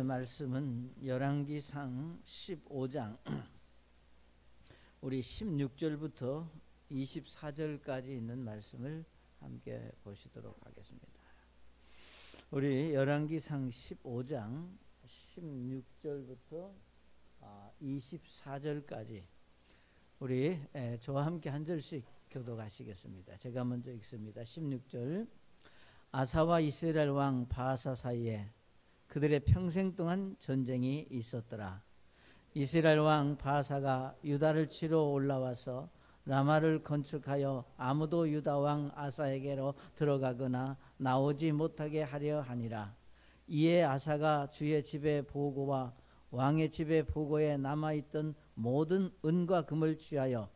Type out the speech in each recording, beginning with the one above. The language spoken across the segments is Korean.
오늘의 말씀은 열왕기상 15장 우리 16절부터 24절까지 있는 말씀을 함께 보시도록 하겠습니다. 우리 열왕기상 15장 16절부터 24절까지 우리 저와 함께 한 절씩 교독하시겠습니다. 제가 먼저 읽습니다. 16절. 아사와 이스라엘 왕 바아사 사이에 그들의 평생 동안 전쟁이 있었더라. 이스라엘 왕 바아사가 유다를 치러 올라와서 라마를 건축하여 아무도 유다 왕 아사에게로 들어가거나 나오지 못하게 하려 하니라. 이에 아사가 주의 집의 보고와 왕의 집의 보고에 남아있던 모든 은과 금을 취하여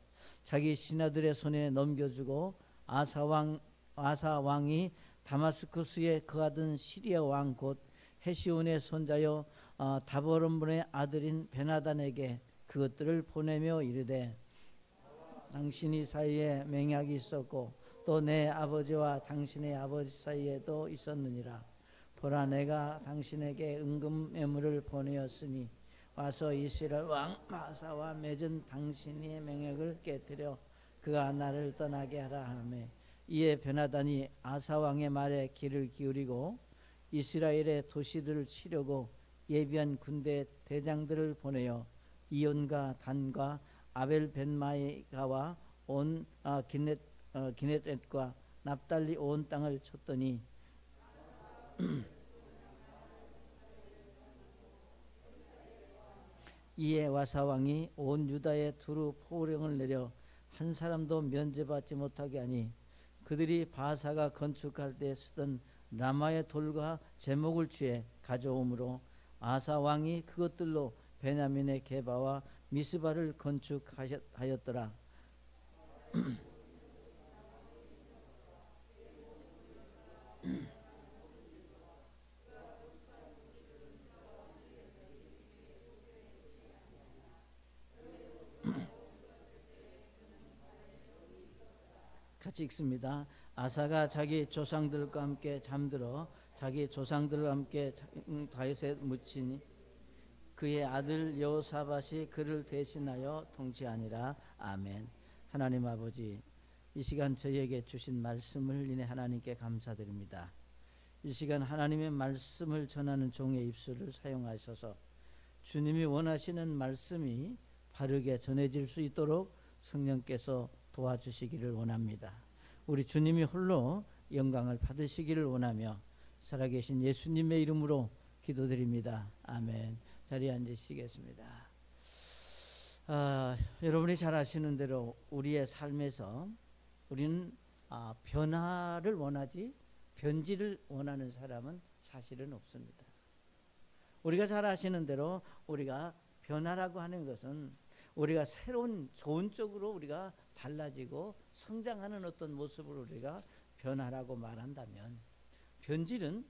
자기 신하들의 손에 넘겨주고 아사 왕이 다마스쿠스에 거하던 시리아 왕 곧 헤시온의 손자여 다보람의 아들인 베나단에게 그것들을 보내며 이르되 당신이 사이에 맹약이 있었고 또 내 아버지와 당신의 아버지 사이에도 있었느니라. 보라, 내가 당신에게 은금 매물을 보내었으니 와서 이스라엘 왕 바아사와 맺은 당신의 맹약을 깨뜨려 그가 나를 떠나게 하라 하매, 이에 베나단이 아사 왕의 말에 귀를 기울이고 이스라엘의 도시들을 치려고 예비한 군대 대장들을 보내어 이온과 단과 아벨 벤마이가와 온 기럇과 납달리 온 땅을 쳤더니 이에 와사 왕이 온 유다에 두루 포령을 내려 한 사람도 면제받지 못하게 하니 그들이 바아사가 건축할 때 쓰던 라마의 돌과 제목을 취해 가져오므로 아사 왕이 그것들로 베냐민의 게바와 미스바를 건축하였더라. 같이 읽습니다. 아사가 자기 조상들과 함께 잠들어 자기 조상들과 함께 다윗에 묻히니 그의 아들 여호사밧이 그를 대신하여 통치하니라. 아멘. 하나님 아버지, 이 시간 저희에게 주신 말씀을 인해 하나님께 감사드립니다. 이 시간 하나님의 말씀을 전하는 종의 입술을 사용하셔서 주님이 원하시는 말씀이 바르게 전해질 수 있도록 성령께서 도와주시기를 원합니다. 우리 주님이 홀로 영광을 받으시기를 원하며 살아계신 예수님의 이름으로 기도드립니다. 아멘. 자리에 앉으시겠습니다. 여러분이 잘 아시는 대로 우리의 삶에서 우리는 변화를 원하지 변질을 원하는 사람은 사실은 없습니다. 우리가 잘 아시는 대로 우리가 변화라고 하는 것은 우리가 새로운 좋은 쪽으로 우리가 달라지고 성장하는 어떤 모습을 우리가 변화라고 말한다면, 변질은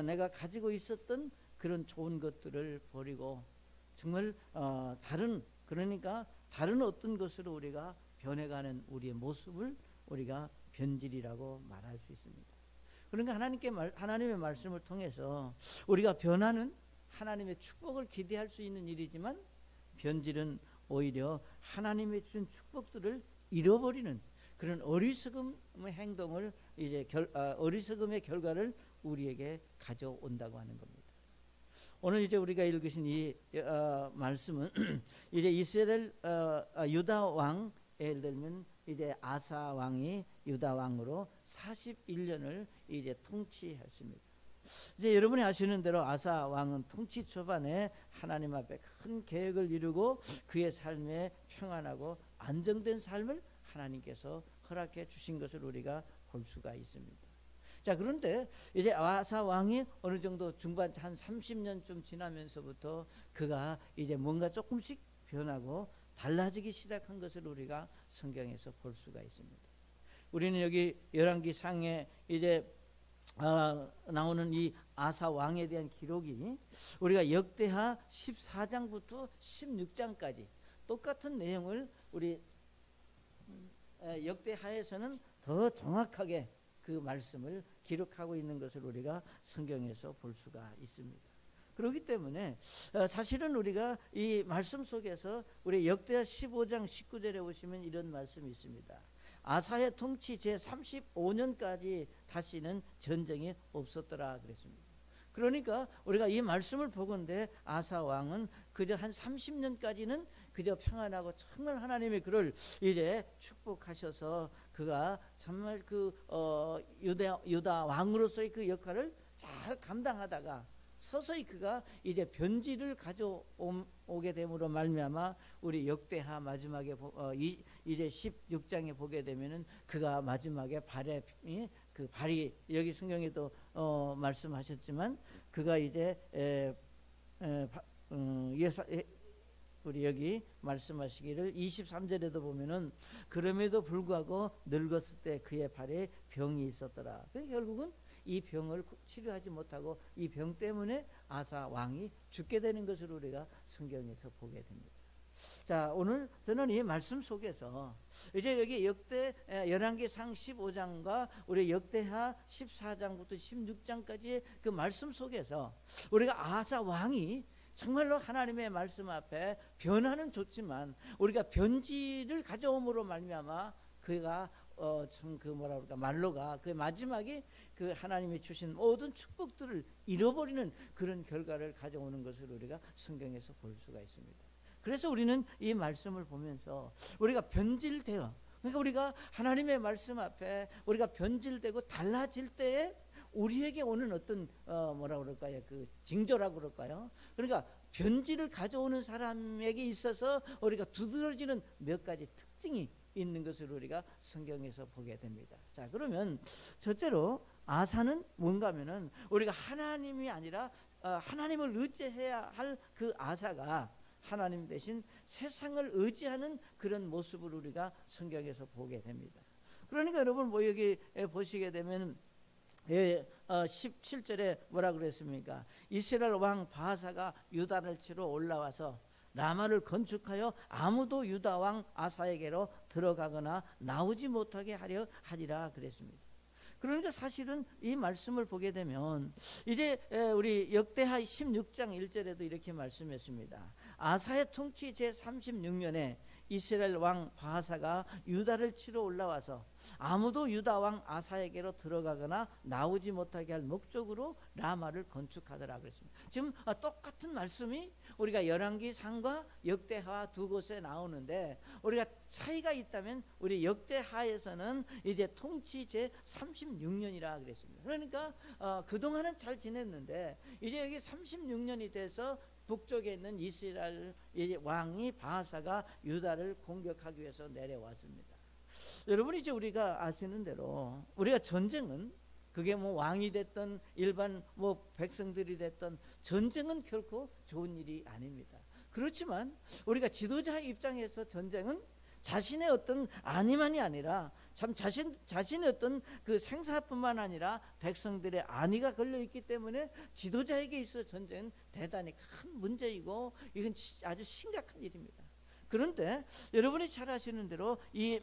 내가 가지고 있었던 그런 좋은 것들을 버리고 정말 그러니까 다른 어떤 것으로 우리가 변해가는 우리의 모습을 우리가 변질이라고 말할 수 있습니다. 그러니까 하나님의 말씀을 통해서 우리가 변화는 하나님의 축복을 기대할 수 있는 일이지만, 변질은 오히려 하나님의 주신 축복들을 잃어버리는 그런 어리석음의 행동을 어리석음의 결과를 우리에게 가져온다고 하는 겁니다. 오늘 이제 우리가 읽으신 이 말씀은 이제 이스라엘 유다 왕, 예를 들면 이제 아사 왕이 유다 왕으로 41년을 이제 통치했습니다. 이제 여러분이 아시는 대로 아사 왕은 통치 초반에 하나님 앞에 큰 계획을 이루고 그의 삶에 평안하고 안정된 삶을 하나님께서 허락해 주신 것을 우리가 볼 수가 있습니다. 자, 그런데 이제 아사 왕이 어느 정도 중반 한 30년쯤 지나면서부터 그가 이제 뭔가 조금씩 변하고 달라지기 시작한 것을 우리가 성경에서 볼 수가 있습니다. 우리는 여기 열왕기상에 이제 나오는 이 아사 왕에 대한 기록이 우리가 역대하 14장부터 16장까지 똑같은 내용을 우리 역대하에서는 더 정확하게 그 말씀을 기록하고 있는 것을 우리가 성경에서 볼 수가 있습니다. 그렇기 때문에 사실은 우리가 이 말씀 속에서 우리 역대하 15장 19절에 보시면 이런 말씀이 있습니다. 아사의 통치 제35년까지 다시는 전쟁이 없었더라 그랬습니다. 그러니까 우리가 이 말씀을 보건대 아사 왕은 그저 한 30년까지는 그저 평안하고 정말 하나님의 그를 이제 축복하셔서 그가 정말 그 유다 왕으로서의 그 역할을 잘 감당하다가 서서히 그가 이제 변질을 가져오게 됨으로 말미암아 우리 역대하 마지막에 이제 16장에 보게 되면은 그가 마지막에 그 발이 여기 성경에도 말씀하셨지만 그가 이제 우리 여기 말씀하시기를 23절에도 보면은 그럼에도 불구하고 늙었을 때 그의 발에 병이 있었더라. 그러니까 결국은 이 병을 치료하지 못하고 이 병 때문에 아사 왕이 죽게 되는 것을 우리가 성경에서 보게 됩니다. 자, 오늘 저는 이 말씀 속에서 이제 여기 열왕기상 15장과 우리 역대하 14장부터 16장까지의 그 말씀 속에서 우리가 아사 왕이 정말로 하나님의 말씀 앞에 변화는 좋지만 우리가 변질을 가져옴으로 말미암아 그가 참 그 뭐라 그럴까 말로가 그 마지막에 그 하나님이 주신 모든 축복들을 잃어버리는 그런 결과를 가져오는 것을 우리가 성경에서 볼 수가 있습니다. 그래서 우리는 이 말씀을 보면서 우리가 변질되어 그러니까 우리가 하나님의 말씀 앞에 우리가 변질되고 달라질 때에 우리에게 오는 어떤 뭐라 그럴까요? 그 징조라고 그럴까요? 그러니까 변질을 가져오는 사람에게 있어서 우리가 두드러지는 몇 가지 특징이 있는 것을 우리가 성경에서 보게 됩니다. 자, 그러면 첫째로 아사는 뭔가 하면은 우리가 하나님이 아니라 하나님을 의지해야 할 그 아사가 하나님 대신 세상을 의지하는 그런 모습을 우리가 성경에서 보게 됩니다. 그러니까 여러분 뭐 여기 보시게 되면 17절에 뭐라 그랬습니까? 이스라엘 왕 바하사가 유다를 치러 올라와서 라마를 건축하여 아무도 유다 왕 아사에게로 들어가거나 나오지 못하게 하려 하리라 그랬습니다. 그러니까 사실은 이 말씀을 보게 되면 이제 우리 역대하 16장 1절에도 이렇게 말씀했습니다. 아사의 통치 제36년에 이스라엘 왕 바하사가 유다를 치러 올라와서 아무도 유다 왕 아사에게로 들어가거나 나오지 못하게 할 목적으로 라마를 건축하더라 그랬습니다. 지금 똑같은 말씀이 우리가 열왕기상과 역대하 두 곳에 나오는데 우리가 차이가 있다면 우리 역대하에서는 이제 통치 제36년이라 그랬습니다. 그러니까 그동안은 잘 지냈는데 이제 여기 36년이 돼서 북쪽에 있는 이스라엘 왕이 바하사가 유다를 공격하기 위해서 내려왔습니다. 여러분 이제 우리가 아시는 대로 우리가 전쟁은 그게 뭐 왕이 됐던 일반 뭐 백성들이 됐던 전쟁은 결코 좋은 일이 아닙니다. 그렇지만 우리가 지도자 입장에서 전쟁은 자신의 어떤 안위만이 아니라 참 자신의 어떤 그 생사뿐만 아니라 백성들의 안위가 걸려 있기 때문에 지도자에게 있어 전쟁은 대단히 큰 문제이고 이건 아주 심각한 일입니다. 그런데 여러분이 잘 아시는 대로 이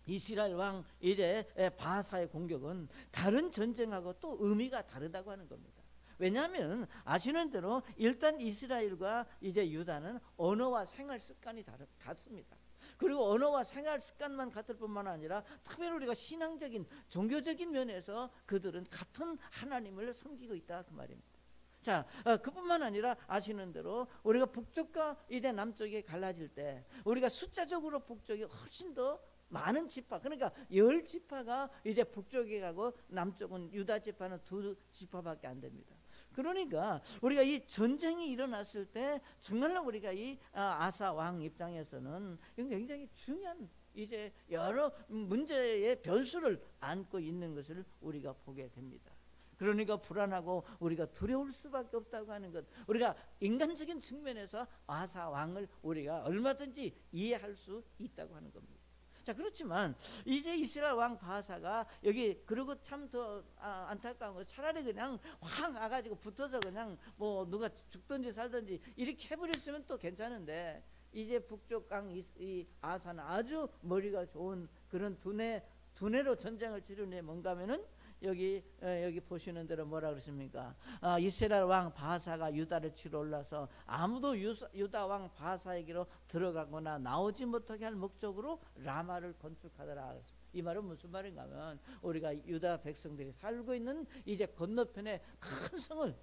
이스라엘 왕 이제 바하사의 공격은 다른 전쟁하고 또 의미가 다르다고 하는 겁니다. 왜냐하면 아시는 대로 일단 이스라엘과 이제 유다는 언어와 생활 습관이 같습니다. 그리고 언어와 생활 습관만 같을 뿐만 아니라 특별히 우리가 신앙적인 종교적인 면에서 그들은 같은 하나님을 섬기고 있다 그 말입니다. 자, 그뿐만 아니라 아시는 대로 우리가 북쪽과 이제 남쪽에 갈라질 때 우리가 숫자적으로 북쪽이 훨씬 더 많은 지파 그러니까 10지파가 이제 북쪽에 가고 남쪽은 유다 지파는 2지파밖에 안 됩니다. 그러니까 우리가 이 전쟁이 일어났을 때 정말로 우리가 이 아사 왕 입장에서는 굉장히 중요한 이제 여러 문제의 변수를 안고 있는 것을 우리가 보게 됩니다. 그러니까 불안하고 우리가 두려울 수밖에 없다고 하는 것 우리가 인간적인 측면에서 아사 왕을 우리가 얼마든지 이해할 수 있다고 하는 겁니다. 자, 그렇지만 이제 이스라엘 왕 바하사가 여기 그리고 참 더 안타까운 거 차라리 그냥 확 와가지고 붙어서 그냥 뭐 누가 죽든지 살든지 이렇게 해버렸으면 또 괜찮은데 이제 북쪽 강 이 아사는 아주 머리가 좋은 그런 두뇌로 전쟁을 치르네 뭔가 하면은 여기 보시는 대로 뭐라 그랬습니까? 이스라엘 왕 바사가 유다를 치러 올라서 아무도 유다 왕 바사에게로 들어가거나 나오지 못하게 할 목적으로 라마를 건축하더라. 이 말은 무슨 말인가 하면 우리가 유다 백성들이 살고 있는 이제 건너편에 큰 성을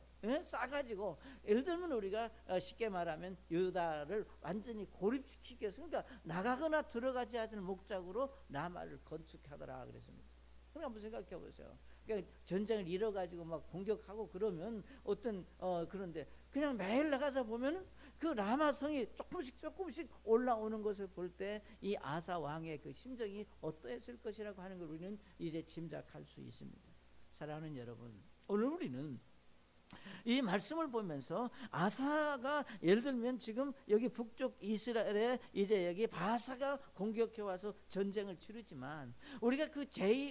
싸가지고, 예를 들면 우리가 쉽게 말하면 유다를 완전히 고립시키기 위해서, 그러니까 나가거나 들어가지 않는 목적으로 라마를 건축하더라 그랬습니다. 그러니까 한번 생각해 보세요. 그러니까 전쟁을 이뤄가지고 막 공격하고 그러면 그런데 그냥 매일 나가서 보면 그 라마성이 조금씩 올라오는 것을 볼 때 이 아사 왕의 그 심정이 어떠했을 것이라고 하는 걸 우리는 이제 짐작할 수 있습니다. 사랑하는 여러분, 오늘 우리는 이 말씀을 보면서 아사가 예를 들면 지금 여기 북쪽 이스라엘에 이제 여기 바사가 공격해 와서 전쟁을 치르지만, 우리가 그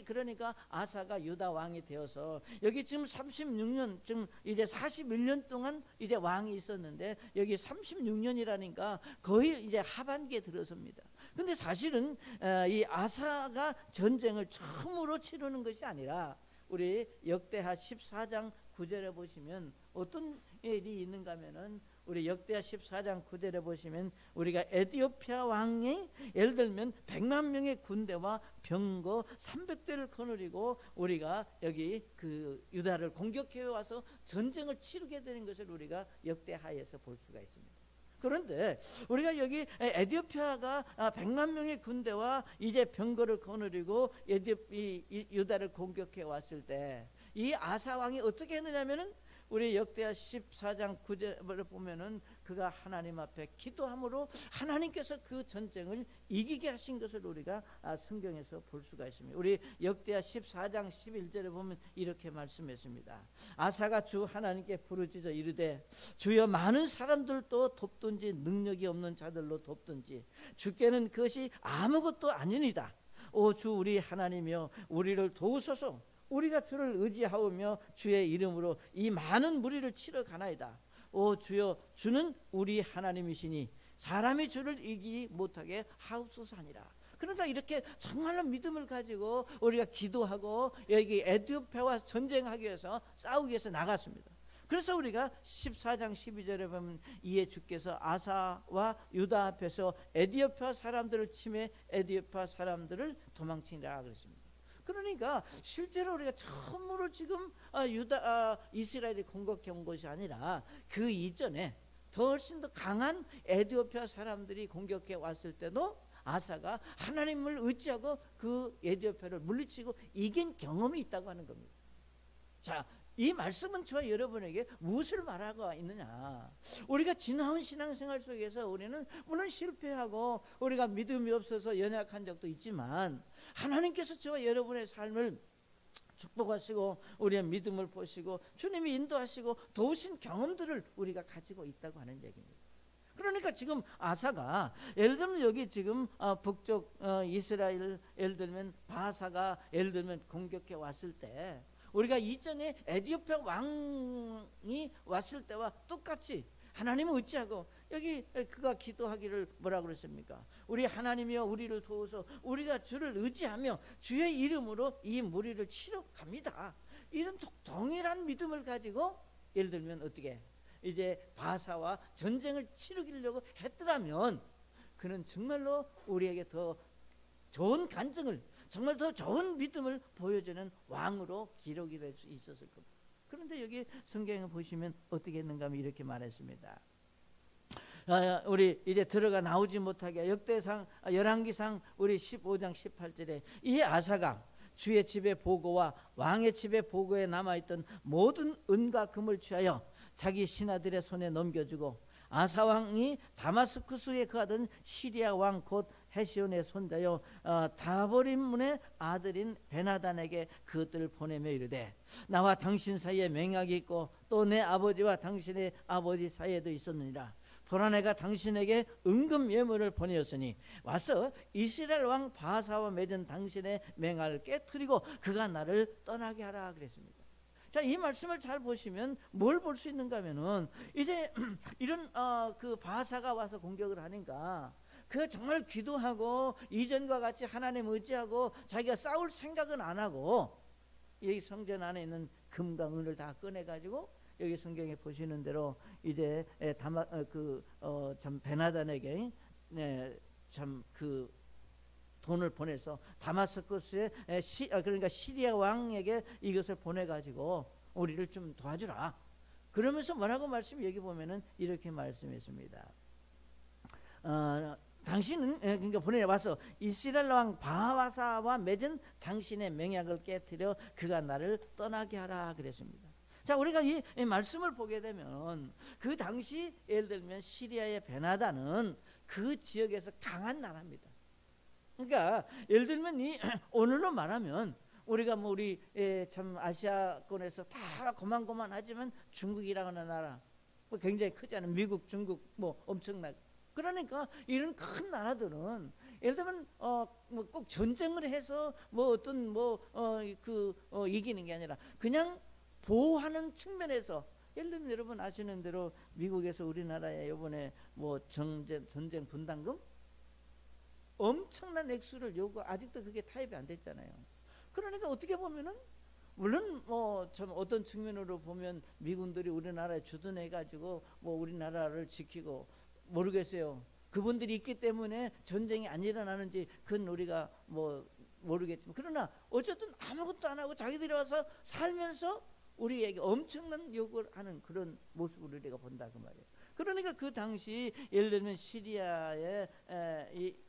그러니까 아사가 유다 왕이 되어서 여기 지금 36년, 지금 이제 41년 동안 이제 왕이 있었는데 여기 36년이라니까 거의 이제 하반기에 들어섭니다. 근데 사실은 이 아사가 전쟁을 처음으로 치르는 것이 아니라 우리 역대하 14장 9절에 보시면 어떤 일이 있는가 하면은, 우리 역대하 14장 9절에 보시면 우리가 에디오피아 왕이 예를 들면 100만 명의 군대와 병거 300대를 거느리고 우리가 여기 그 유다를 공격해 와서 전쟁을 치르게 되는 것을 우리가 역대하에서 볼 수가 있습니다. 그런데 우리가 여기 에디오피아가 100만 명의 군대와 이제 병거를 거느리고 유다를 공격해 왔을 때 이 아사 왕이 어떻게 했느냐면은 우리 역대하 14장 9절을 보면은 그가 하나님 앞에 기도함으로 하나님께서 그 전쟁을 이기게 하신 것을 우리가 성경에서 볼 수가 있습니다. 우리 역대하 14장 11절에 보면 이렇게 말씀했습니다. 아사가 주 하나님께 부르짖어 이르되 주여 많은 사람들도 돕든지 능력이 없는 자들로 돕든지 주께는 그것이 아무것도 아니니이다. 오 주 우리 하나님이여 우리를 도우소서. 우리가 주를 의지하오며 주의 이름으로 이 많은 무리를 치러 가나이다. 오 주여 주는 우리 하나님이시니 사람이 주를 이기지 못하게 하옵소서 하니라. 그러니까 이렇게 정말로 믿음을 가지고 우리가 기도하고 여기 에디오피아와 전쟁하기 위해서 싸우기 위해서 나갔습니다. 그래서 우리가 14장 12절에 보면 이에 주께서 아사와 유다 앞에서 에디오피아 사람들을 치매 에디오피아 사람들을 도망치니라 그랬습니다. 그러니까 실제로 우리가 처음으로 지금 이스라엘이 공격해 온 것이 아니라 그 이전에 더 훨씬 더 강한 에디오피아 사람들이 공격해 왔을 때도 아사가 하나님을 의지하고 그 에디오피아를 물리치고 이긴 경험이 있다고 하는 겁니다. 자, 이 말씀은 저와 여러분에게 무엇을 말하고 있느냐? 우리가 지나온 신앙생활 속에서 우리는 물론 실패하고 우리가 믿음이 없어서 연약한 적도 있지만 하나님께서 저와 여러분의 삶을 축복하시고 우리의 믿음을 보시고 주님이 인도하시고 도우신 경험들을 우리가 가지고 있다고 하는 얘기입니다. 그러니까 지금 아사가 예를 들면 여기 지금 북쪽 이스라엘 예를 들면 바사가 예를 들면 공격해 왔을 때 우리가 이전에 에디오피아 왕이 왔을 때와 똑같이 하나님을 의지하고 여기 그가 기도하기를 뭐라고 그랬습니까? 우리 하나님이여 우리를 도우소. 우리가 주를 의지하며 주의 이름으로 이 무리를 치러 갑니다. 이런 동일한 믿음을 가지고 예를 들면 어떻게 이제 바사와 전쟁을 치르기려고 했더라면 그는 정말로 우리에게 더 좋은 간증을 정말 더 좋은 믿음을 보여주는 왕으로 기록이 될 수 있었을 겁니다. 그런데 여기 성경에 보시면 어떻게 했는가 하면 이렇게 말했습니다. 우리 이제 들어가 나오지 못하게 역대상 열왕기상 우리 15장 18절에 이 아사가 주의 집의 보고와 왕의 집의 보고에 남아있던 모든 은과 금을 취하여 자기 신하들의 손에 넘겨주고 아사 왕이 다마스쿠스에 거하던 시리아 왕 곧 헤시온의 손자여 다보림 문의 아들인 베나단에게 그것들을 보내며 이르되 나와 당신 사이에 맹약이 있고 또 내 아버지와 당신의 아버지 사이에도 있었느니라. 보라 내가 당신에게 은금 예물을 보내었으니 와서 이스라엘 왕 바사와 맺은 당신의 맹약을 깨뜨리고 그가 나를 떠나게 하라 그랬습니다. 자, 이 말씀을 잘 보시면 뭘 볼 수 있는가 하면은 이제 이런 그 바사가 와서 공격을 하니까 그 정말 기도하고 이전과 같이 하나님 의지하고 자기가 싸울 생각은 안 하고 여기 성전 안에 있는 금과 은을 다 꺼내 가지고 여기 성경에 보시는 대로 이제 참 베나단에게 참 그 돈을 보내서 다마스커스에 그러니까 시리아 왕에게 이것을 보내 가지고 우리를 좀 도와주라. 그러면서 뭐라고 말씀 여기 보면은 이렇게 말씀했습니다. 당신은 그러니까 보내와서 이스라엘 왕 바하와사와 맺은 당신의 맹약을 깨뜨려 그가 나를 떠나게 하라 그랬습니다. 자, 우리가 이 말씀을 보게 되면 그 당시 예를 들면 시리아의 베나다는 그 지역에서 강한 나라입니다. 그러니까 예를 들면 오늘로 말하면 우리가 뭐 우리 참 아시아권에서 다 고만고만하지만 중국이라는 나라 뭐 굉장히 크잖아요. 미국, 중국 뭐 엄청나게. 그러니까 이런 큰 나라들은 예를 들면 뭐 꼭 전쟁을 해서 뭐 어떤 이기는 게 아니라 그냥 보호하는 측면에서 예를 들면 여러분 아시는 대로 미국에서 우리나라에 이번에 뭐 전쟁 분담금 엄청난 액수를 요구 아직도 그게 타협이 안 됐잖아요. 그러니까 어떻게 보면은 물론 뭐 참 어떤 측면으로 보면 미군들이 우리나라에 주둔해 가지고 뭐 우리나라를 지키고 모르겠어요. 그분들이 있기 때문에 전쟁이 안 일어나는지 그건 우리가 뭐 모르겠지만 그러나 어쨌든 아무것도 안 하고 자기들이 와서 살면서 우리에게 엄청난 요구를 하는 그런 모습을 우리가 본다 그 말이에요. 그러니까 그 당시 예를 들면 시리아의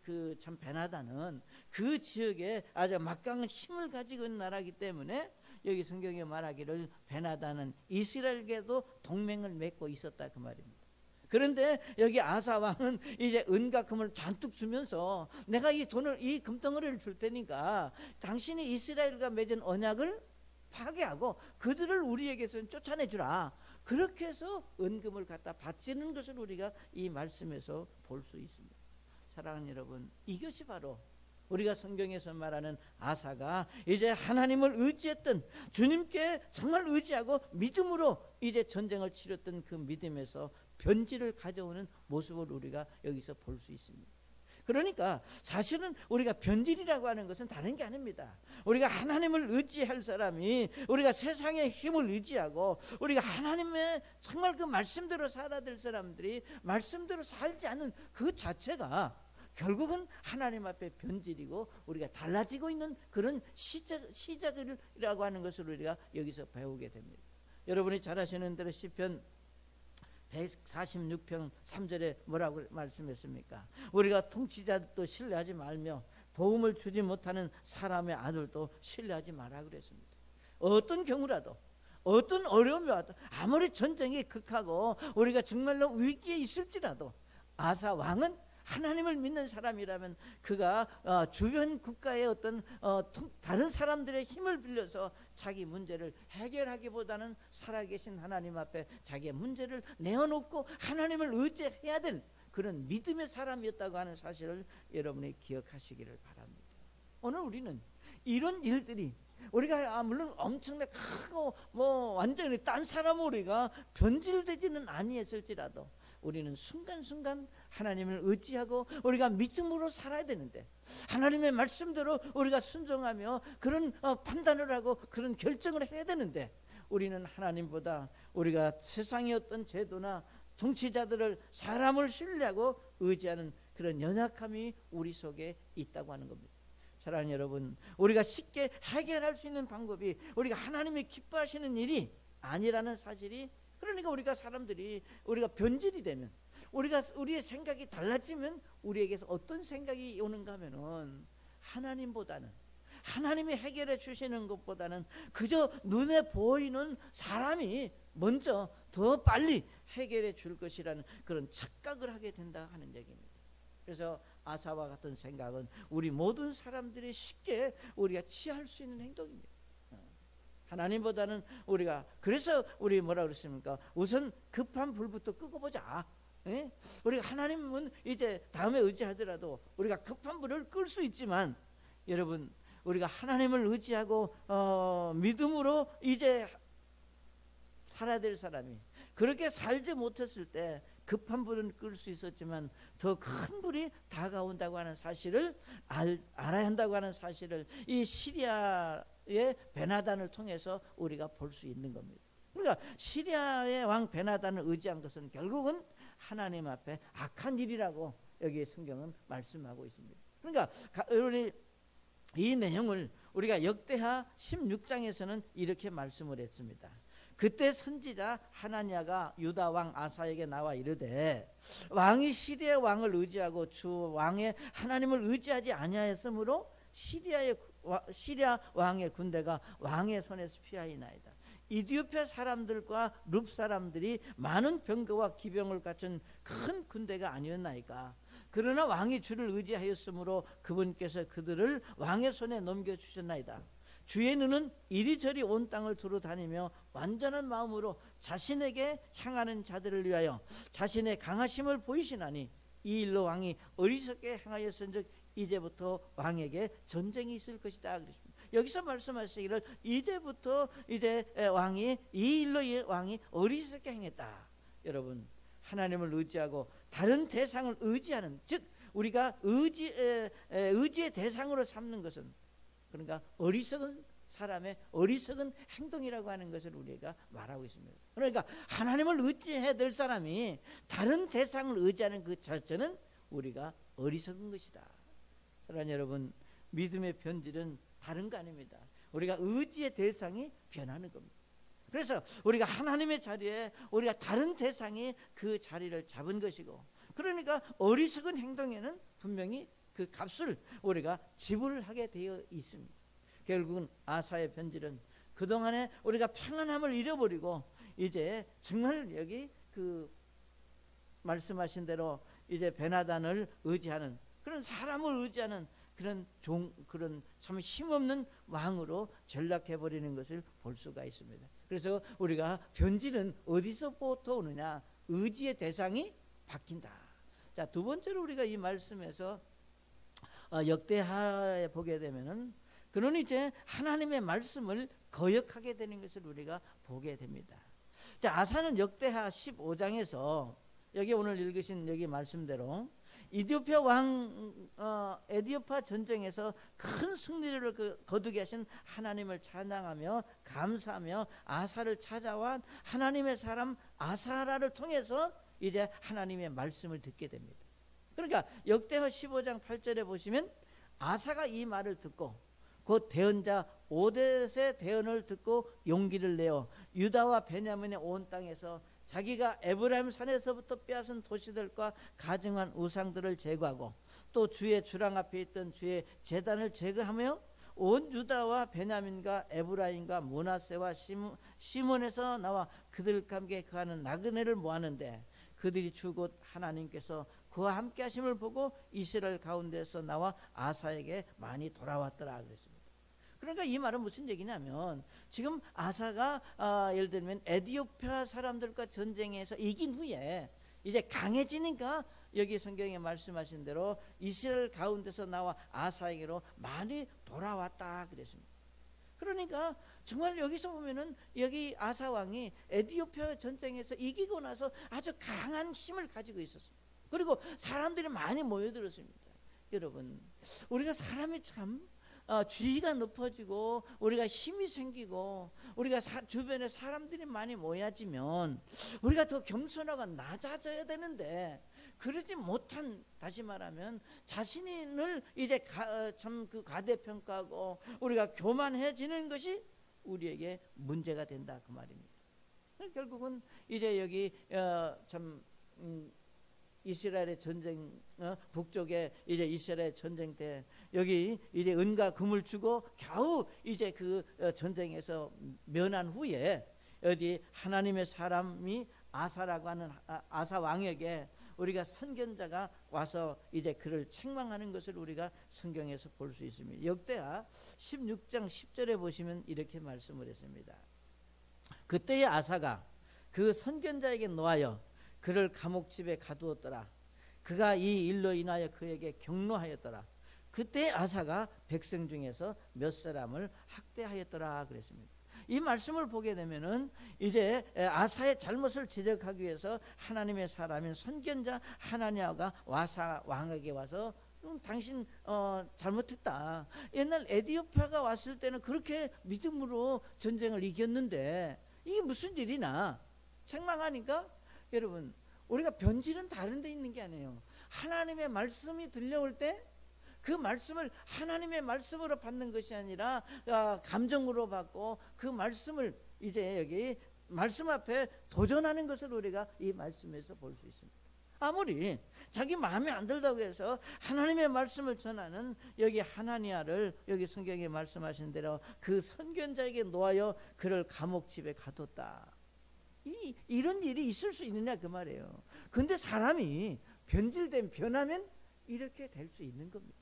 그 참 베나다는 그 지역에 아주 막강한 힘을 가지고 있는 나라이기 때문에 여기 성경에 말하기를 베나다는 이스라엘에게도 동맹을 맺고 있었다 그 말입니다. 그런데 여기 아사 왕은 이제 은과 금을 잔뜩 주면서 내가 이 돈을 이 금덩어리를 줄 테니까 당신이 이스라엘과 맺은 언약을 파괴하고 그들을 우리에게서 쫓아내주라. 그렇게 해서 은금을 갖다 바치는 것을 우리가 이 말씀에서 볼 수 있습니다. 사랑하는 여러분, 이것이 바로 우리가 성경에서 말하는 아사가 이제 하나님을 의지했던 주님께 정말 의지하고 믿음으로 이제 전쟁을 치렀던 그 믿음에서 변질을 가져오는 모습을 우리가 여기서 볼 수 있습니다. 그러니까 사실은 우리가 변질이라고 하는 것은 다른 게 아닙니다. 우리가 하나님을 의지할 사람이 우리가 세상의 힘을 의지하고 우리가 하나님의 정말 그 말씀대로 살아야 될 사람들이 말씀대로 살지 않는 그 자체가 결국은 하나님 앞에 변질이고 우리가 달라지고 있는 그런 시작이라고 하는 것을 우리가 여기서 배우게 됩니다. 여러분이 잘 아시는 대로 시편 146편 3절에 뭐라고 말씀했습니까? 우리가 통치자도 신뢰하지 말며 도움을 주지 못하는 사람의 아들도 신뢰하지 마라 그랬습니다. 어떤 경우라도 어떤 어려움이 와도 아무리 전쟁이 극하고 우리가 정말로 위기에 있을지라도 아사 왕은 하나님을 믿는 사람이라면 그가 주변 국가의 어떤 다른 사람들의 힘을 빌려서 자기 문제를 해결하기보다는 살아계신 하나님 앞에 자기의 문제를 내어놓고 하나님을 의지해야 될 그런 믿음의 사람이었다고 하는 사실을 여러분이 기억하시기를 바랍니다. 오늘 우리는 이런 일들이 우리가 물론 엄청나게 크고 뭐 완전히 딴 사람으로 우리가 변질되지는 아니했을지라도 우리는 순간순간 하나님을 의지하고 우리가 믿음으로 살아야 되는데 하나님의 말씀대로 우리가 순종하며 그런 판단을 하고 그런 결정을 해야 되는데 우리는 하나님보다 우리가 세상의 어떤 제도나 통치자들을 사람을 신뢰하고 의지하는 그런 연약함이 우리 속에 있다고 하는 겁니다. 사랑하는 여러분, 우리가 쉽게 해결할 수 있는 방법이 우리가 하나님이 기뻐하시는 일이 아니라는 사실이 그러니까 우리가 사람들이 우리가 변질이 되면 우리의 생각이 달라지면 우리에게서 어떤 생각이 오는가 하면은 하나님보다는 하나님이 해결해 주시는 것보다는 그저 눈에 보이는 사람이 먼저 더 빨리 해결해 줄 것이라는 그런 착각을 하게 된다 하는 얘기입니다. 그래서 아사와 같은 생각은 우리 모든 사람들이 쉽게 우리가 취할 수 있는 행동입니다. 하나님보다는 우리가 그래서 우리 뭐라 그랬습니까? 우선 급한 불부터 끄고 보자. 우리가 하나님은 이제 다음에 의지하더라도 우리가 급한 불을 끌 수 있지만 여러분 우리가 하나님을 의지하고 믿음으로 이제 살아야 될 사람이 그렇게 살지 못했을 때 급한 불은 끌 수 있었지만 더 큰 불이 다가온다고 하는 사실을 알아야 한다고 하는 사실을 이 시리아의 베나단을 통해서 우리가 볼 수 있는 겁니다. 그러니까 시리아의 왕 베나단을 의지한 것은 결국은 하나님 앞에 악한 일이라고 여기 성경은 말씀하고 있습니다. 그러니까 우리 이 내용을 우리가 역대하 16장에서는 이렇게 말씀을 했습니다. 그때 선지자 하나냐가 유다 왕 아사에게 나와 이르되 왕이 시리아 왕을 의지하고 주 왕의 하나님을 의지하지 아니하였으므로 시리아 왕의 군대가 왕의 손에서 피하이나이다. 이디오피아 사람들과 룹 사람들이 많은 병거와 기병을 갖춘 큰 군대가 아니었나이까. 그러나 왕이 주를 의지하였으므로 그분께서 그들을 왕의 손에 넘겨주셨나이다. 주의 눈은 이리저리 온 땅을 두루 다니며 완전한 마음으로 자신에게 향하는 자들을 위하여 자신의 강하심을 보이시나니 이 일로 왕이 어리석게 행하였은즉 이제부터 왕에게 전쟁이 있을 것이다 그랬습니다. 여기서 말씀하시기를 이제부터 이제 왕이 이 일로 왕이 어리석게 행했다. 여러분, 하나님을 의지하고 다른 대상을 의지하는, 즉 우리가 의지의 대상으로 삼는 것은, 그러니까 어리석은 사람의 어리석은 행동이라고 하는 것을 우리가 말하고 있습니다. 그러니까 하나님을 의지해야 될 사람이 다른 대상을 의지하는 그 자체는 우리가 어리석은 것이다. 사랑하는 여러분, 믿음의 변질은 다른 거 아닙니다. 우리가 의지의 대상이 변하는 겁니다. 그래서 우리가 하나님의 자리에 우리가 다른 대상이 그 자리를 잡은 것이고, 그러니까 어리석은 행동에는 분명히 그 값을 우리가 지불하게 되어 있습니다. 결국은 아사의 변질은 그동안에 우리가 평안함을 잃어버리고 이제 정말 여기 그 말씀하신 대로 이제 베나단을 의지하는, 그런 사람을 의지하는 그런 참 힘없는 왕으로 전락해 버리는 것을 볼 수가 있습니다. 그래서 우리가 변질은 어디서부터 오느냐? 의지의 대상이 바뀐다. 자, 두 번째로 우리가 이 말씀에서 역대하에 보게 되면은 그는 이제 하나님의 말씀을 거역하게 되는 것을 우리가 보게 됩니다. 자, 아사는 역대하 15장에서 여기 오늘 읽으신 여기 말씀대로 이디오피아 왕 에디오파 전쟁에서 큰 승리를 거두게 하신 하나님을 찬양하며 감사하며 아사를 찾아와 하나님의 사람 아사라를 통해서 이제 하나님의 말씀을 듣게 됩니다. 그러니까 역대하 15장 8절에 보시면 아사가 이 말을 듣고 곧 대언자 오뎃의 대언을 듣고 용기를 내어 유다와 베냐민의 온 땅에서 자기가 에브라임 산에서부터 빼앗은 도시들과 가증한 우상들을 제거하고 또 주의 주랑 앞에 있던 주의 제단을 제거하며 온 유다와 베냐민과 에브라임과 므낫세와 시몬에서 나와 그들과 함께 거하는 나그네를 모았는데 그들이 주 곧 하나님께서 그와 함께 하심을 보고 이스라엘 가운데서 나와 아사에게 많이 돌아왔더라 그랬습니다. 그러니까 이 말은 무슨 얘기냐면 지금 아사가 예를 들면 에디오피아 사람들과 전쟁에서 이긴 후에 이제 강해지니까 여기 성경에 말씀하신 대로 이스라엘 가운데서 나와 아사에게로 많이 돌아왔다 그랬습니다. 그러니까 정말 여기서 보면은 여기 아사 왕이 에디오피아 전쟁에서 이기고 나서 아주 강한 힘을 가지고 있었습니다. 그리고 사람들이 많이 모여들었습니다. 여러분, 우리가 사람이 참 주의가 높아지고 우리가 힘이 생기고 우리가 주변에 사람들이 많이 모여지면 우리가 더 겸손하고 낮아져야 되는데 그러지 못한, 다시 말하면 자신을 이제 참 그 과대평가하고 우리가 교만해지는 것이 우리에게 문제가 된다 그 말입니다. 결국은 이제 여기 이스라엘의 전쟁, 북쪽에 이제 이스라엘 전쟁 때 여기 이제 은과 금을 주고 겨우 이제 그 전쟁에서 면한 후에 어디 하나님의 사람이 아사라고 하는 아사 왕에게 우리가 선견자가 와서 이제 그를 책망하는 것을 우리가 성경에서 볼 수 있습니다. 역대하 16장 10절에 보시면 이렇게 말씀을 했습니다. 그때의 아사가 그 선견자에게 노하여 그를 감옥집에 가두었더라. 그가 이 일로 인하여 그에게 경노하였더라. 그때 아사가 백성 중에서 몇 사람을 학대하였더라 그랬습니다. 이 말씀을 보게 되면은 이제 아사의 잘못을 지적하기 위해서 하나님의 사람인 선견자 하나냐가 왕에게 와서 당신 잘못했다. 옛날 에디오피아가 왔을 때는 그렇게 믿음으로 전쟁을 이겼는데 이게 무슨 일이나 책망하니까, 여러분 우리가 변질은 다른 데 있는 게 아니에요. 하나님의 말씀이 들려올 때 그 말씀을 하나님의 말씀으로 받는 것이 아니라 감정으로 받고 그 말씀을 이제 여기 말씀 앞에 도전하는 것을 우리가 이 말씀에서 볼 수 있습니다. 아무리 자기 마음에 안 들다고 해서 하나님의 말씀을 전하는 여기 하나니아를 여기 성경에 말씀하신 대로 그 선견자에게 놓아여 그를 감옥집에 가뒀다. 이런 일이 있을 수 있느냐 그 말이에요. 근데 사람이 변하면 이렇게 될 수 있는 겁니다.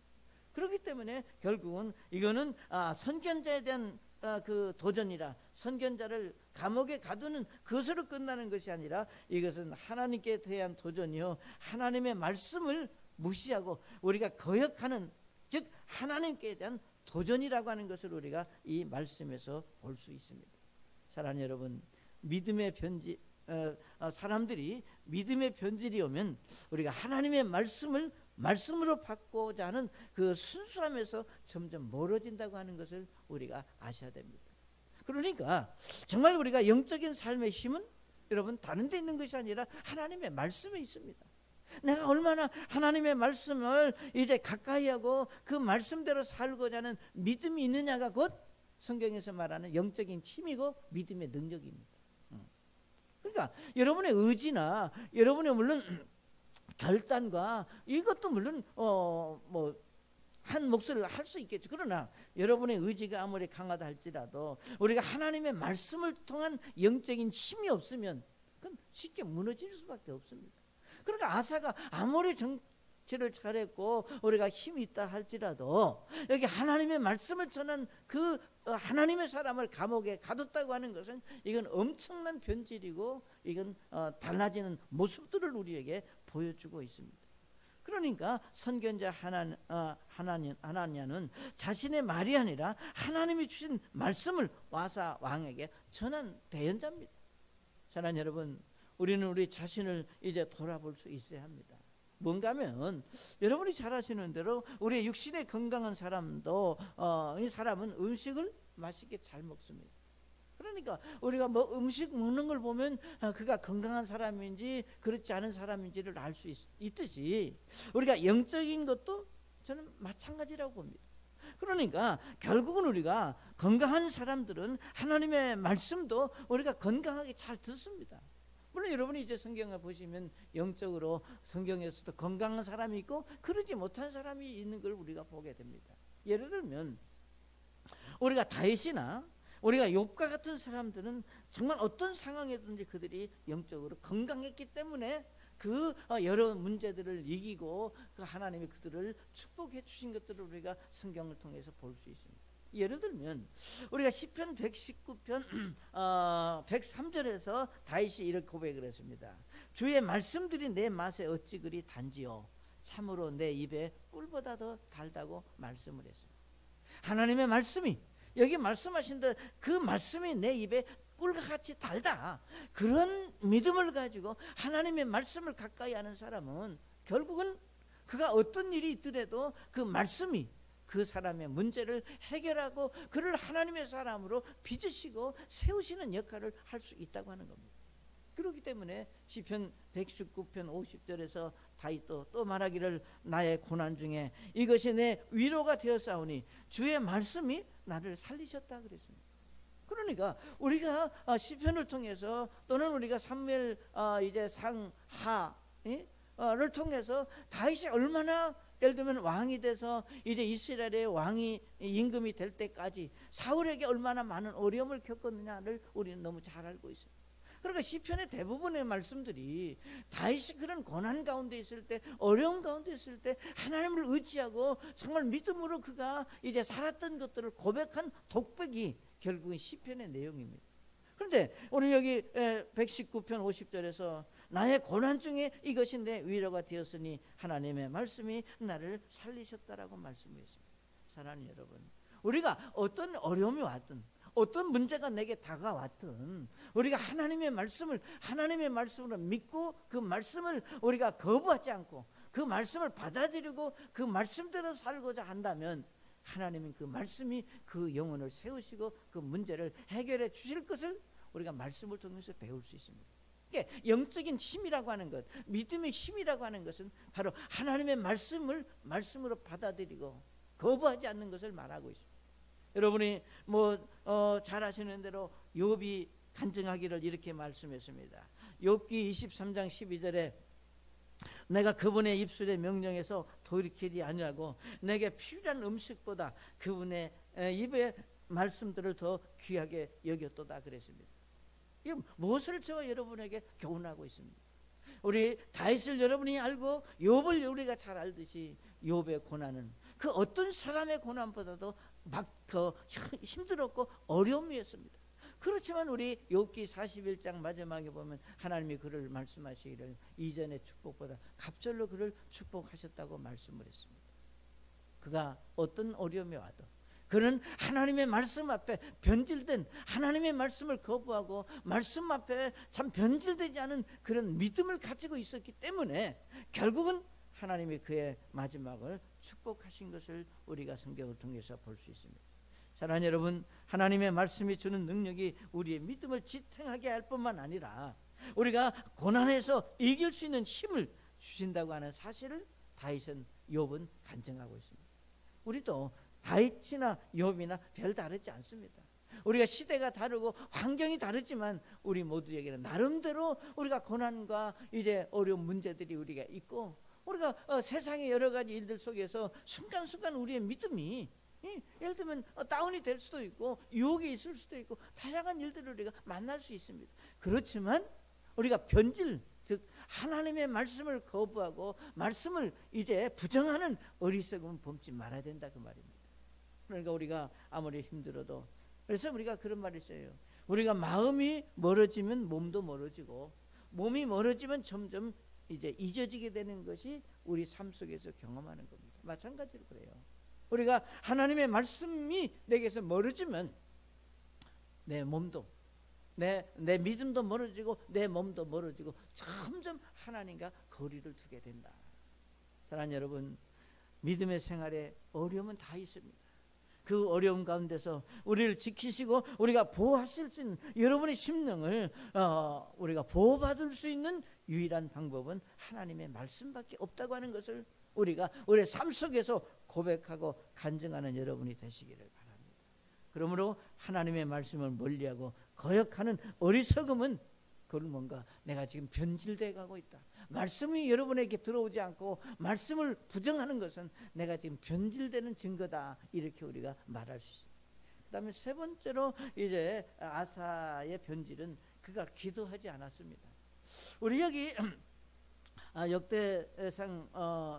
그렇기 때문에 결국은 이거는 선견자에 대한 그 도전이라, 선견자를 감옥에 가두는 그것으로 끝나는 것이 아니라 이것은 하나님께 대한 도전이요, 하나님의 말씀을 무시하고 우리가 거역하는, 즉 하나님께 대한 도전이라고 하는 것을 우리가 이 말씀에서 볼 수 있습니다. 사랑하는 여러분, 믿음의 변질, 사람들이 믿음의 변질이 오면 우리가 하나님의 말씀으로 받고자 하는 그 순수함에서 점점 멀어진다고 하는 것을 우리가 아셔야 됩니다. 그러니까 정말 우리가 영적인 삶의 힘은 여러분 다른 데 있는 것이 아니라 하나님의 말씀에 있습니다. 내가 얼마나 하나님의 말씀을 이제 가까이 하고 그 말씀대로 살고자 하는 믿음이 있느냐가 곧 성경에서 말하는 영적인 힘이고 믿음의 능력입니다. 그러니까 여러분의 의지나 여러분의 물론 결단과 이것도 물론 한 몫을 할 수 있겠죠. 그러나 여러분의 의지가 아무리 강하다 할지라도 우리가 하나님의 말씀을 통한 영적인 힘이 없으면 그건 쉽게 무너질 수밖에 없습니다. 그러니까 아사가 아무리 정치를 잘했고 우리가 힘이 있다 할지라도 여기 하나님의 말씀을 전한 그 하나님의 사람을 감옥에 가뒀다고 하는 것은 이건 엄청난 변질이고 이건 달라지는 모습들을 우리에게 보여주고 있습니다. 그러니까 선견자 하나냐는 자신의 말이 아니라 하나님이 주신 말씀을 와사 왕에게 전한 대언자입니다. 사랑하는 여러분, 우리는 우리 자신을 이제 돌아볼 수 있어야 합니다. 뭔가 하면 여러분이 잘 아시는 대로 우리의 육신에 건강한 사람도 이 사람은 음식을 맛있게 잘 먹습니다. 그러니까 우리가 음식 먹는 걸 보면 그가 건강한 사람인지 그렇지 않은 사람인지를 알 수 있듯이 우리가 영적인 것도 저는 마찬가지라고 봅니다. 그러니까 결국은 우리가 건강한 사람들은 하나님의 말씀도 우리가 건강하게 잘 듣습니다. 물론 여러분이 이제 성경을 보시면 영적으로 성경에서도 건강한 사람이 있고 그러지 못한 사람이 있는 걸 우리가 보게 됩니다. 예를 들면 우리가 다윗이나 우리가 욥과 같은 사람들은 정말 어떤 상황이든지 그들이 영적으로 건강했기 때문에 그 여러 문제들을 이기고 그 하나님이 그들을 축복해 주신 것들을 우리가 성경을 통해서 볼 수 있습니다. 예를 들면 우리가 시편 119편 103절에서 다윗이 이렇게 고백을 했습니다. 주의 말씀들이 내 맛에 어찌 그리 단지요, 참으로 내 입에 꿀보다 더 달다고 말씀을 했습니다. 하나님의 말씀이 여기 말씀하신 그 말씀이 내 입에 꿀과 같이 달다. 그런 믿음을 가지고 하나님의 말씀을 가까이 하는 사람은 결국은 그가 어떤 일이 있더라도 그 말씀이 그 사람의 문제를 해결하고 그를 하나님의 사람으로 빚으시고 세우시는 역할을 할 수 있다고 하는 겁니다. 그렇기 때문에 시편 119편 50절에서 다윗도 또 말하기를 나의 고난 중에 이것이 내 위로가 되었사오니 주의 말씀이 나를 살리셨다 그랬습니다. 그러니까 우리가 시편을 통해서 또는 우리가 사무엘 이제 상하를 통해서 다윗이 얼마나 예를 들면 왕이 돼서 이제 이스라엘의 왕이 임금이 될 때까지 사울에게 얼마나 많은 어려움을 겪었느냐를 우리는 너무 잘 알고 있습니다. 그러니까 시편의 대부분의 말씀들이 다윗이 그런 고난 가운데 있을 때, 어려움 가운데 있을 때 하나님을 의지하고 정말 믿음으로 그가 이제 살았던 것들을 고백한 독백이 결국은 시편의 내용입니다. 그런데 우리 여기 119편 50절에서 나의 고난 중에 이것이 내 위로가 되었으니 하나님의 말씀이 나를 살리셨다라고 말씀했습니다. 사랑하는 여러분, 우리가 어떤 어려움이 왔든 어떤 문제가 내게 다가왔든 우리가 하나님의 말씀으로 믿고 그 말씀을 우리가 거부하지 않고 그 말씀을 받아들이고 그 말씀대로 살고자 한다면 하나님은 그 말씀이 그 영혼을 세우시고 그 문제를 해결해 주실 것을 우리가 말씀을 통해서 배울 수 있습니다. 영적인 힘이라고 하는 것, 믿음의 힘이라고 하는 것은 바로 하나님의 말씀으로 받아들이고 거부하지 않는 것을 말하고 있습니다. 여러분이 잘 아시는 대로 욥이 간증하기를 이렇게 말씀했습니다. 욥기 23장 12절에 내가 그분의 입술의 명령에서 돌이키지 아니하고 내게 필요한 음식보다 그분의 입의 말씀들을 더 귀하게 여겼도다 그랬습니다. 이 무엇을 저와 여러분에게 교훈하고 있습니다. 우리 다윗을 여러분이 알고 욥을 우리가 잘 알듯이 욥의 고난은 그 어떤 사람의 고난보다도 더 힘들었고 어려움이었습니다. 그렇지만 우리 욥기 41장 마지막에 보면 하나님이 그를 말씀하시기를 이전의 축복보다 갑절로 그를 축복하셨다고 말씀을 했습니다. 그가 어떤 어려움이 와도 그는 하나님의 말씀 앞에 변질된 하나님의 말씀을 거부하고 말씀 앞에 참 변질되지 않은 그런 믿음을 가지고 있었기 때문에 결국은 하나님이 그의 마지막을 축복하신 것을 우리가 성경을 통해서 볼 수 있습니다. 사랑하는 여러분, 하나님의 말씀이 주는 능력이 우리의 믿음을 지탱하게 할 뿐만 아니라 우리가 고난에서 이길 수 있는 힘을 주신다고 하는 사실을 다윗은 욥은 간증하고 있습니다. 우리도 다윗이나 욥이나 별 다르지 않습니다. 우리가 시대가 다르고 환경이 다르지만 우리 모두에게는 나름대로 우리가 고난과 이제 어려운 문제들이 우리가 있고 우리가 세상의 여러 가지 일들 속에서 순간순간 우리의 믿음이 예를 들면 다운이 될 수도 있고 유혹이 있을 수도 있고 다양한 일들을 우리가 만날 수 있습니다. 그렇지만 우리가 변질, 즉 하나님의 말씀을 거부하고 말씀을 이제 부정하는 어리석음은 범치 말아야 된다 그 말입니다. 그러니까 우리가 아무리 힘들어도, 그래서 우리가 그런 말이 있어요. 우리가 마음이 멀어지면 몸도 멀어지고 몸이 멀어지면 점점 이제 잊어지게 되는 것이 우리 삶 속에서 경험하는 겁니다. 마찬가지로 그래요. 우리가 하나님의 말씀이 내게서 멀어지면 내 몸도 내 믿음도 멀어지고 내 몸도 멀어지고 점점 하나님과 거리를 두게 된다. 사랑하는 여러분, 믿음의 생활에 어려움은 다 있습니다. 그 어려움 가운데서 우리를 지키시고 우리가 보호하실 수 있는 여러분의 심령을 우리가 보호받을 수 있는 유일한 방법은 하나님의 말씀밖에 없다고 하는 것을 우리가 우리의 삶 속에서 고백하고 간증하는 여러분이 되시기를 바랍니다. 그러므로 하나님의 말씀을 멀리하고 거역하는 어리석음은 그건 뭔가 내가 지금 변질돼 가고 있다. 말씀이 여러분에게 들어오지 않고 말씀을 부정하는 것은 내가 지금 변질되는 증거다. 이렇게 우리가 말할 수 있습니다. 그 다음에 세 번째로 이제 아사의 변질은 그가 기도하지 않았습니다. 우리 여기 역대상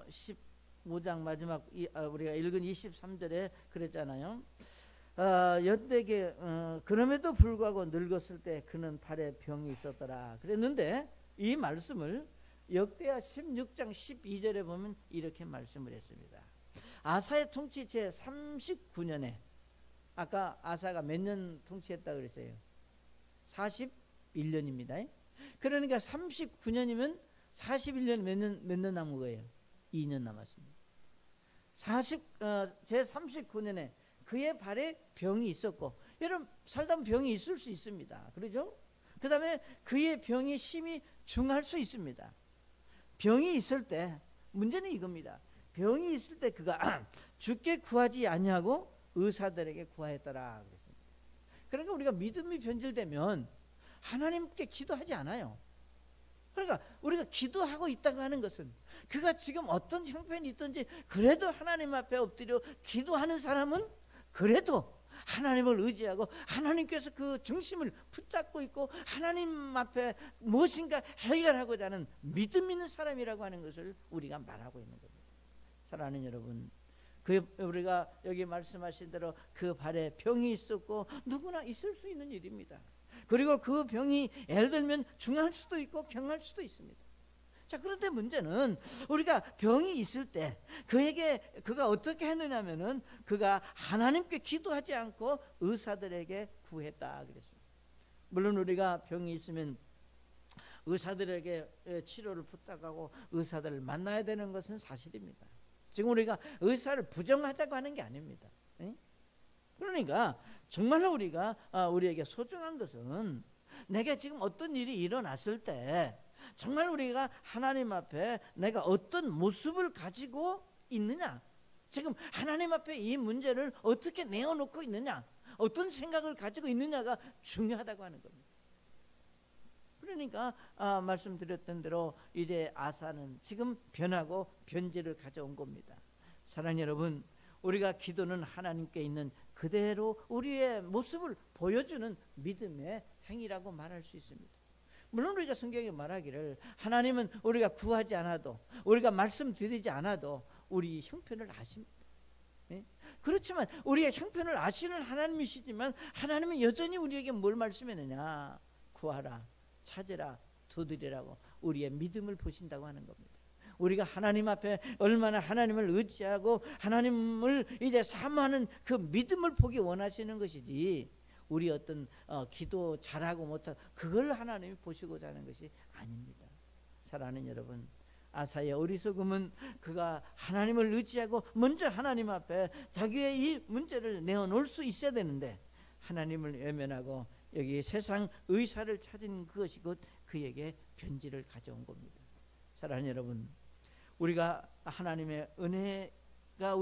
15장 마지막 우리가 읽은 23절에 그랬잖아요. 연대게 그럼에도 불구하고 늙었을 때 그는 발에 병이 있었더라 그랬는데 이 말씀을 역대하 16장 12절에 보면 이렇게 말씀을 했습니다. 아사의 통치 제 39년에 아까 아사가 몇 년 통치했다 그랬어요? 41년입니다. 그러니까 39년이면 41년 몇 년 남은 거예요? 2년 남았습니다. 제 39년에 그의 발에 병이 있었고, 여러분 살다 보면 병이 있을 수 있습니다. 그렇죠? 그 다음에 그의 병이 심히 중할 수 있습니다. 병이 있을 때 문제는 이겁니다. 병이 있을 때 그가 주께 구하지 아니하고 의사들에게 구하였더라 그랬습니다. 그러니까 우리가 믿음이 변질되면 하나님께 기도하지 않아요. 그러니까 우리가 기도하고 있다고 하는 것은 그가 지금 어떤 형편이 있든지 그래도 하나님 앞에 엎드려 기도하는 사람은 그래도 하나님을 의지하고 하나님께서 그 중심을 붙잡고 있고 하나님 앞에 무엇인가 해결하고자 하는 믿음 있는 사람이라고 하는 것을 우리가 말하고 있는 겁니다. 사랑하는 여러분, 우리가 여기 말씀하신 대로 그 발에 병이 있었고 누구나 있을 수 있는 일입니다. 그리고 그 병이 예를 들면 중할 수도 있고 경할 수도 있습니다. 자, 그런데 문제는 우리가 병이 있을 때 그가 어떻게 했느냐면은 그가 하나님께 기도하지 않고 의사들에게 구했다 그랬습니다. 물론 우리가 병이 있으면 의사들에게 치료를 부탁하고 의사들을 만나야 되는 것은 사실입니다. 지금 우리가 의사를 부정하자고 하는 게 아닙니다. 그러니까 정말로 우리에게 소중한 것은 내게 지금 어떤 일이 일어났을 때 정말 우리가 하나님 앞에 내가 어떤 모습을 가지고 있느냐, 지금 하나님 앞에 이 문제를 어떻게 내어놓고 있느냐, 어떤 생각을 가지고 있느냐가 중요하다고 하는 겁니다. 그러니까 말씀드렸던 대로 이제 아사는 지금 변하고 변질을 가져온 겁니다. 사랑하는 여러분, 우리가 기도는 하나님께 있는 그대로 우리의 모습을 보여주는 믿음의 행위라고 말할 수 있습니다. 물론 우리가 성경에 말하기를 하나님은 우리가 구하지 않아도, 우리가 말씀드리지 않아도 우리 형편을 아십니다. 그렇지만 우리의 형편을 아시는 하나님이시지만 하나님은 여전히 우리에게 뭘 말씀했느냐, 구하라, 찾으라, 두드리라고 우리의 믿음을 보신다고 하는 겁니다. 우리가 하나님 앞에 얼마나 하나님을 의지하고 하나님을 이제 사모하는 그 믿음을 보기 원하시는 것이지, 우리 어떤 기도 잘하고 못하고 그걸 하나님이 보시고자 하는 것이 아닙니다. 사랑하는 여러분, 아사의 어리석음은 그가 하나님을 의지하고 먼저 하나님 앞에 자기의 이 문제를 내어놓을 수 있어야 되는데 하나님을 외면하고 여기 세상 의사를 찾은 그것이 곧 그에게 변질을 가져온 겁니다. 사랑하는 여러분, 우리가 하나님의 은혜가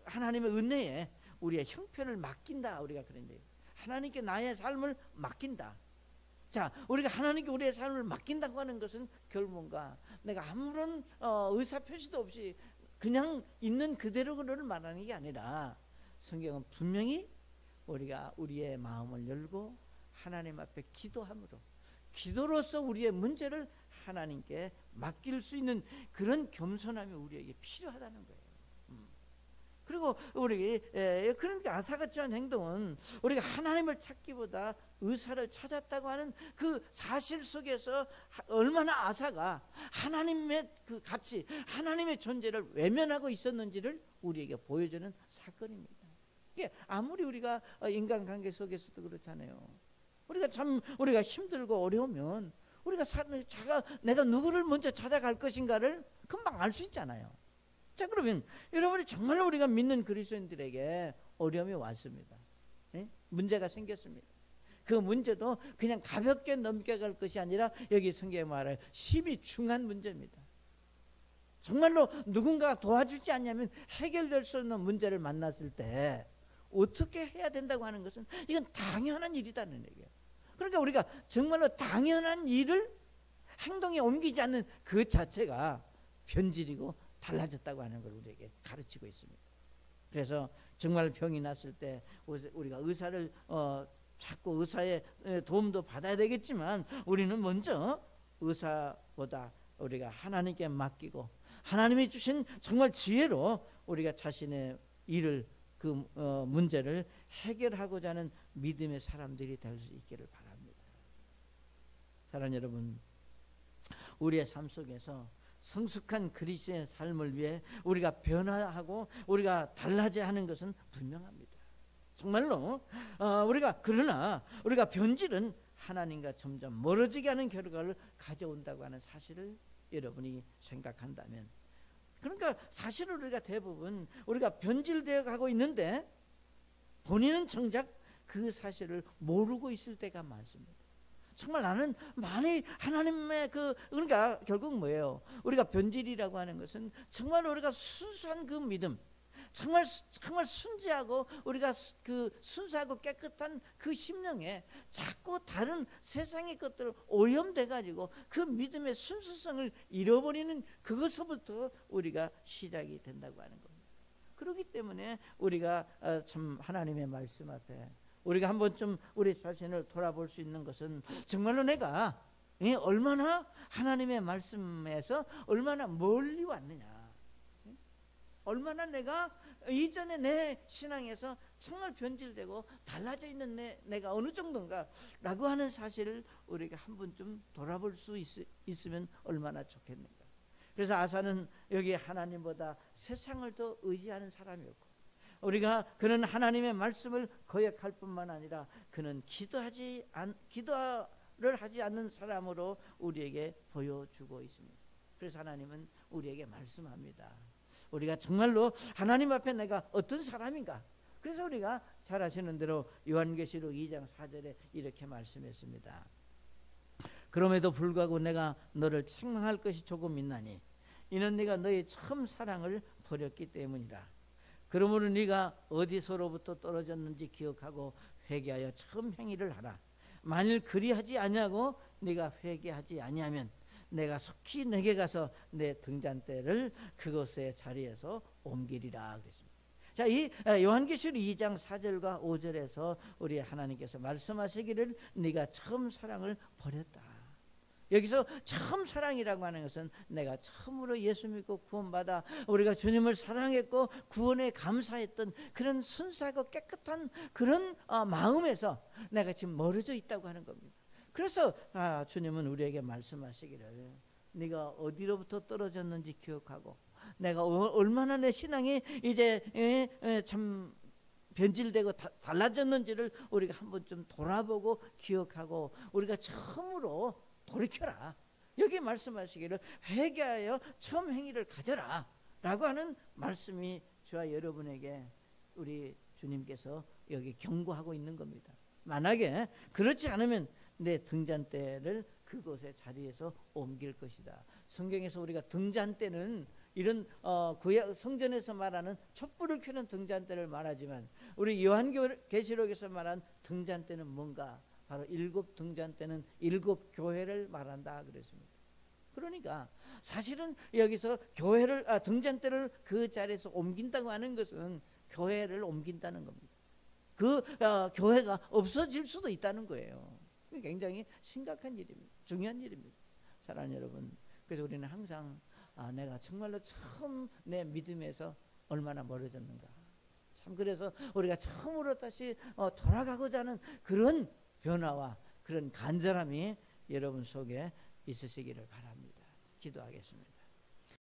하나님의 은혜에 우리의 형편을 맡긴다, 우리가 그런 얘기. 하나님께 나의 삶을 맡긴다. 자, 우리가 하나님께 우리의 삶을 맡긴다고 하는 것은 결론가 내가 아무런 의사 표시도 없이 그냥 있는 그대로를 말하는 게 아니라 성경은 분명히 우리가 우리의 마음을 열고 하나님 앞에 기도함으로, 기도로서 우리의 문제를 하나님께 맡길 수 있는 그런 겸손함이 우리에게 필요하다는 거예요. 그리고 그러니까 아사같이 한 행동은 우리가 하나님을 찾기보다 의사를 찾았다고 하는 그 사실 속에서 얼마나 아사가 하나님의 그 가치, 하나님의 존재를 외면하고 있었는지를 우리에게 보여주는 사건입니다. 이게 아무리 우리가 인간관계 속에서도 그렇잖아요. 우리가 힘들고 어려우면 내가 누구를 먼저 찾아갈 것인가를 금방 알 수 있잖아요. 자, 그러면 여러분이 정말로 우리가 믿는 그리스도인들에게 어려움이 왔습니다. 문제가 생겼습니다. 그 문제도 그냥 가볍게 넘겨갈 것이 아니라 여기 성경에 말하여 심히 중한 문제입니다. 정말로 누군가 도와주지 않냐면 해결될 수 없는 문제를 만났을 때 어떻게 해야 된다고 하는 것은 이건 당연한 일이라는 얘기예요. 그러니까 우리가 정말로 당연한 일을 행동에 옮기지 않는 그 자체가 변질이고 달라졌다고 하는 걸 우리에게 가르치고 있습니다. 그래서 정말 병이 났을 때 우리가 의사를 찾고 의사의 도움도 받아야 되겠지만 우리는 먼저 의사보다 우리가 하나님께 맡기고 하나님이 주신 정말 지혜로 우리가 자신의 일을 문제를 해결하고자 하는 믿음의 사람들이 될 수 있기를 바랍니다. 사랑하는 여러분, 우리의 삶 속에서 성숙한 그리스도의 삶을 위해 우리가 변화하고 우리가 달라져야 하는 것은 분명합니다. 정말로 그러나 우리가 변질은 하나님과 점점 멀어지게 하는 결과를 가져온다고 하는 사실을 여러분이 생각한다면, 그러니까 사실은 우리가 대부분 우리가 변질되어 가고 있는데 본인은 정작 그 사실을 모르고 있을 때가 많습니다. 정말 나는 많이 하나님의 그러니까 결국 뭐예요? 우리가 변질이라고 하는 것은 정말 우리가 순수한 그 믿음, 정말 순지하고 우리가 그 순수하고 깨끗한 그 심령에 자꾸 다른 세상의 것들 오염돼 가지고 그 믿음의 순수성을 잃어버리는 그것서부터 우리가 시작이 된다고 하는 겁니다. 그렇기 때문에 우리가 참 하나님의 말씀 앞에 우리가 한 번쯤 우리 자신을 돌아볼 수 있는 것은 정말로 내가 얼마나 하나님의 말씀에서 얼마나 멀리 왔느냐. 얼마나 내가 이전에 내 신앙에서 정말 변질되고 달라져 있는 내가 어느 정도인가 라고 하는 사실을 우리가 한 번쯤 돌아볼 수 있으면 얼마나 좋겠는가. 그래서 아사는 여기 하나님보다 세상을 더 의지하는 사람이었고, 우리가 그는 하나님의 말씀을 거역할 뿐만 아니라 그는 기도를 하지 않는 사람으로 우리에게 보여주고 있습니다. 그래서 하나님은 우리에게 말씀합니다. 우리가 정말로 하나님 앞에 내가 어떤 사람인가. 그래서 우리가 잘 아시는 대로 요한계시록 2장 4절에 이렇게 말씀했습니다. 그럼에도 불구하고 내가 너를 책망할 것이 조금 있나니 이는 네가 너의 처음 사랑을 버렸기 때문이라. 그러므로 네가 어디서로부터 떨어졌는지 기억하고 회개하여 처음 행위를 하라. 만일 그리하지 아니하고 네가 회개하지 아니하면 내가 속히 내게 가서 내 등잔대를 그것의 자리에서 옮기리라 그랬습니다. 자, 이 요한계시록 2장 4절과 5절에서 우리 하나님께서 말씀하시기를 네가 처음 사랑을 버렸다. 여기서 처음 사랑이라고 하는 것은 내가 처음으로 예수 믿고 구원받아 우리가 주님을 사랑했고 구원에 감사했던 그런 순수하고 깨끗한 그런 마음에서 내가 지금 멀어져 있다고 하는 겁니다. 그래서 주님은 우리에게 말씀하시기를 네가 어디로부터 떨어졌는지 기억하고 내가 얼마나 내 신앙이 이제 참 변질되고 달라졌는지를 우리가 한번 좀 돌아보고 기억하고 우리가 처음으로 돌이켜라. 여기 말씀하시기를 회개하여 처음 행위를 가져라 라고 하는 말씀이 저와 여러분에게 우리 주님께서 여기 경고하고 있는 겁니다. 만약에 그렇지 않으면 내 등잔대를 그곳의 자리에서 옮길 것이다. 성경에서 우리가 등잔대는 이런 구약 성전에서 말하는 촛불을 켜는 등잔대를 말하지만 우리 요한계시록에서 말한 등잔대는 뭔가? 바로 7 등잔대는 7 교회를 말한다 그랬습니다. 그러니까 사실은 여기서 교회를 등잔대를 그 자리에서 옮긴다고 하는 것은 교회를 옮긴다는 겁니다. 그 교회가 없어질 수도 있다는 거예요. 굉장히 심각한 일입니다. 중요한 일입니다. 사랑하는 여러분, 그래서 우리는 항상 내가 정말로 처음 내 믿음에서 얼마나 멀어졌는가. 참 그래서 우리가 처음으로 다시 돌아가고자 하는 그런 변화와 그런 간절함이 여러분 속에 있으시기를 바랍니다. 기도하겠습니다.